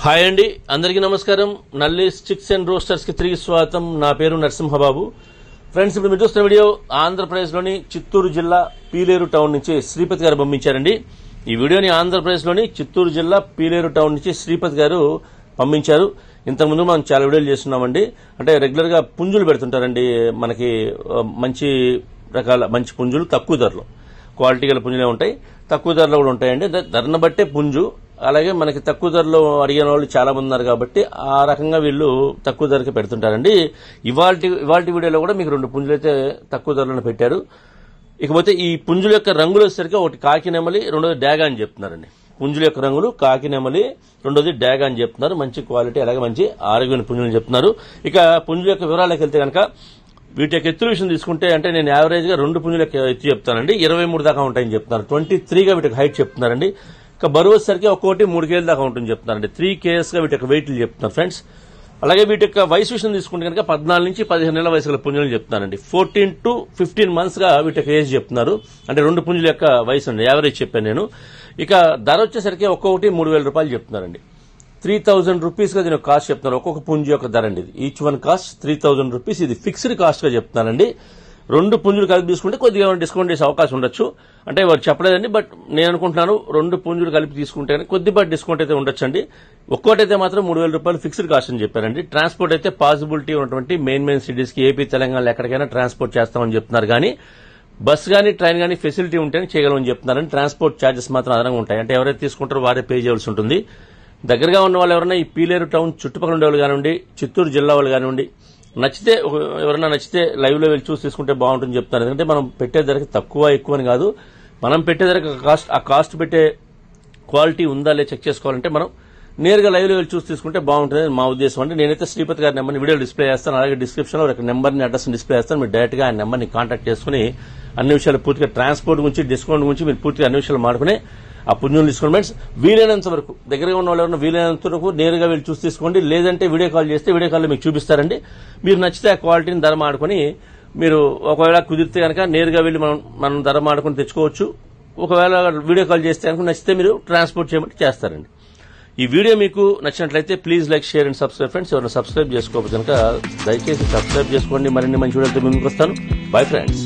Hi అండి, అందరికీ నమస్కారం. నల్లి స్టిక్స్ అండ్ రోస్టర్స్ కి తిరిగి స్వాగతం. నా పేరు నరసింహబాబు. ఫ్రెండ్స్, ఇప్పుడు మీరు చూస్తున్న వీడియో ఆంధ్రప్రదేశ్లోని చిత్తూరు జిల్లా పీలేరు టౌన్ నుంచి శ్రీపతి గారు పంపించారండి. ఈ వీడియోని ఆంధ్రప్రదేశ్లోని చిత్తూరు జిల్లా పీలేరు టౌన్ నుంచి శ్రీపతి గారు పంపించారు. ఇంతకుముందు మనం చాలా వీడియోలు చేస్తున్నామండి. అంటే రెగ్యులర్ గా పుంజులు పెడుతుంటారండి. మనకి మంచి రకాల మంచి పుంజులు తక్కువ ధరలో, క్వాలిటీ గల పుంజులే ఉంటాయి, తక్కువ ధరలో కూడా ఉంటాయండి. ధరను బట్టే పుంజు. అలాగే మనకి తక్కువ ధరలో అడిగిన వాళ్ళు చాలా మంది ఉన్నారు కాబట్టి ఆ రకంగా వీళ్ళు తక్కువ ధరకి పెడుతుంటారండి. ఇవాల్టి వీడియోలో కూడా మీకు 2 పుంజులు అయితే తక్కువ ధరలో పెట్టారు. ఇకపోతే ఈ పుంజుల యొక్క రంగులు వచ్చేసరికి ఒకటి కాకి నెమలి, రెండోది డాగా అని చెప్తున్నారండి. పుంజుల యొక్క రంగులు కాకి నెమలి, రెండోది డాగా అని చెప్తున్నారు. మంచి క్వాలిటీ, అలాగే మంచి ఆరోగ్యమైన పుంజులు చెప్తున్నారు. ఇక పుంజుల యొక్క వివరాలకు వెళ్తే కనుక వీటి యొక్క ఎత్తుల విషయం తీసుకుంటే, అంటే నేను యావరేజ్ గా 2 పుంజుల యొక్క ఎత్తు చెప్తానండి. 23 దాకా ఉంటాయని చెప్తున్నారు. 23గా వీటికి హైట్ చెప్తున్నారండి. ఇక బరువు వచ్చేసరికి ఒక్కొక్కటి 3 కేజీల దాకా ఉంటుంది చెప్తున్నారండి. 3 kgs గా వీటి యొక్క వెయిట్లు చెప్తున్నారు ఫ్రెండ్స్. అలాగే వీటి యొక్క వయసు విషయం తీసుకుంటే కనుక 14 నుంచి 15 నెలల వయసు గల పుంజులు చెప్తున్నారండి. 14 to 15 months గా వీటి యొక్క ఏజ్ చెప్తున్నారు. అంటే 2 పుంజుల యొక్క వయసు అండి, యావరేజ్ చెప్పాను నేను. ఇక ధర వచ్చేసరికి ఒక్కొక్కటి 3,000 రూపాయలు చెప్తున్నారండి. 3,000 రూపీస్ గా దీని కాస్ట్ చెప్తున్నారు. ఒక్కొక్క పుంజు యొక్క ధర అండి. Each one cost 3,000 rupees. ఇది ఫిక్స్డ్ కాస్ట్ గా చెప్తున్నారండి. 2 పుంజులు కలిపి తీసుకుంటే కొద్దిగా డిస్కౌంట్ చేసే అవకాశం ఉండొచ్చు. అంటే వారు చెప్పలేదండి, బట్ నేను అనుకుంటున్నాను 2 పుంజులు కలిపి తీసుకుంటే కొద్దిపాటి డిస్కౌంట్ అయితే ఉండొచ్చండి. ఒక్కోటైతే మాత్రం 3,000 రూపాయలు ఫిక్స్డ్ కాస్ట్ అని చెప్పారండి. ట్రాన్స్పోర్ట్ అయితే పాసిబిలిటీ ఉన్నటువంటి మెయిన్ సిటీస్ కి, ఏపీ తెలంగాణలో ఎక్కడికైనా ట్రాన్స్పోర్ట్ చేస్తామని చెప్తున్నారు. కానీ బస్ గానీ ట్రైన్ గానీ ఫెసిలిటీ ఉంటేనే చేయగలమని చెప్తున్నారని. ట్రాన్స్పోర్ట్ ఛార్జెస్ మాత్రం అదనంగా ఉంటాయి. అంటే ఎవరైతే తీసుకుంటారో వారే పే చేయాల్సి ఉంటుంది. దగ్గరగా ఉన్న వాళ్ళు ఎవరైనా ఈ పీలేరు టౌన్ చుట్టుపక్కల ఉండే వాళ్ళు కానివ్వండి, చిత్తూరు జిల్లా వాళ్ళు కానివ్వండి, ఎవరైనా నచ్చితే లైవ్ లో వెళ్ళి చూసి తీసుకుంటే బాగుంటుందని చెప్తున్నారు. ఎందుకంటే మనం పెట్టే ధరకి తక్కువ ఎక్కువ అని కాదు, మనం పెట్టే ధరకి ఆ కాస్ట్ పెట్టే క్వాలిటీ ఉందా లేదా చెక్ చేసుకోవాలంటే మనం నేరుగా లైవ్ లో వెళ్ళి చూసి తీసుకుంటే బాగుంటుంది మా ఉద్దేశం. అంటే నేనైతే శ్రీపతి గారి నెంబర్ని వీడియో డిస్ప్లే చేస్తాను. అలాగే డిస్క్రిప్షన్ లో ఒక నెంబర్ని, అడ్రస్ డిస్ప్లే చేస్తాను. మీరు డైరెక్ట్ గా ఆ నెంబర్ని కాంటాక్ట్ చేసుకుని అన్ని విషయాలు పూర్తిగా, ట్రాన్స్పోర్ట్ గురించి, డిస్కౌంట్ గురించి మీరు పూర్తిగా అన్ని విషయాలు మాడుకుని ఆ పుంజులు తీసుకోండి ఫ్రెండ్స్. వీలైనంత వరకు దగ్గరగా ఉన్న వాళ్ళు ఎవరైనా వీలైనంత వరకు నేరుగా వెళ్ళి చూసి తీసుకోండి. లేదంటే వీడియో కాల్ చేస్తే వీడియో కాల్లో మీకు చూపిస్తారండి. మీరు నచ్చితే ఆ క్వాలిటీని ధర మాడుకొని, మీరు ఒకవేళ కుదిరితే కనుక నేరుగా వెళ్ళి మనం ధర మాడుకొని తెచ్చుకోవచ్చు. ఒకవేళ వీడియో కాల్ చేస్తే కనుక నచ్చితే మీరు ట్రాన్స్పోర్ట్ చేయమంటే చేస్తారండి. ఈ వీడియో మీకు నచ్చినట్లయితే please like, share and subscribe friends. ఎవరైనా సబ్స్క్రైబ్ చేసుకోకపోతే కనుక దయచేసి సబ్స్క్రైబ్ చేసుకోండి. మరిన్ని మంచి వీడియోలతో ముందుకు వస్తాను. Bye friends.